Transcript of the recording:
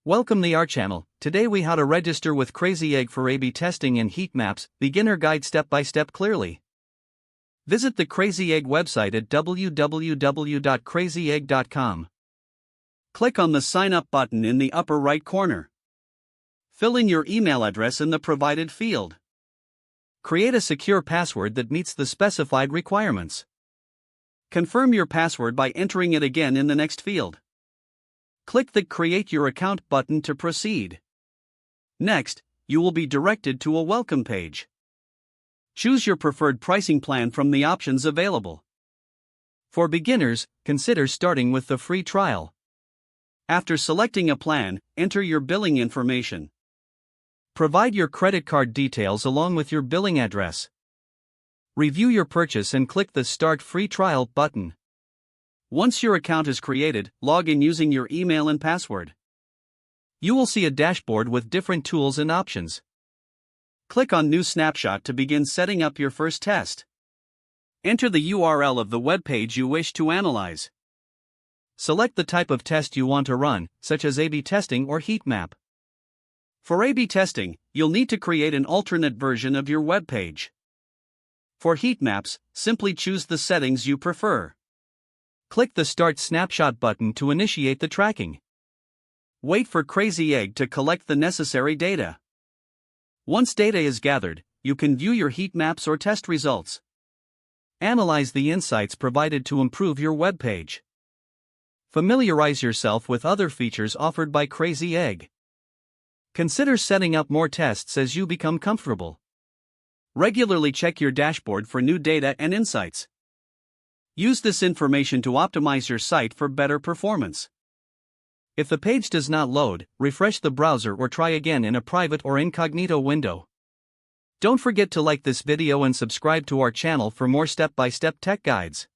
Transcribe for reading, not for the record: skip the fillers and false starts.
Welcome to our channel. Today we how to register with Crazy Egg for A/B testing in Heatmaps, beginner guide step by step clearly. Visit the Crazy Egg website at www.crazyegg.com. Click on the sign up button in the upper right corner. Fill in your email address in the provided field. Create a secure password that meets the specified requirements. Confirm your password by entering it again in the next field. Click the Create Your Account button to proceed. Next, you will be directed to a welcome page. Choose your preferred pricing plan from the options available. For beginners, consider starting with the free trial. After selecting a plan, enter your billing information. Provide your credit card details along with your billing address. Review your purchase and click the Start Free Trial button. Once your account is created, log in using your email and password. You will see a dashboard with different tools and options. Click on New Snapshot to begin setting up your first test. Enter the URL of the web page you wish to analyze. Select the type of test you want to run, such as A/B testing or heat map. For A/B testing, you'll need to create an alternate version of your web page. For heat maps, simply choose the settings you prefer. Click the Start Snapshot button to initiate the tracking. Wait for Crazy Egg to collect the necessary data. Once data is gathered, you can view your heat maps or test results. Analyze the insights provided to improve your web page. Familiarize yourself with other features offered by Crazy Egg. Consider setting up more tests as you become comfortable. Regularly check your dashboard for new data and insights. Use this information to optimize your site for better performance. If the page does not load, refresh the browser or try again in a private or incognito window. Don't forget to like this video and subscribe to our channel for more step-by-step tech guides.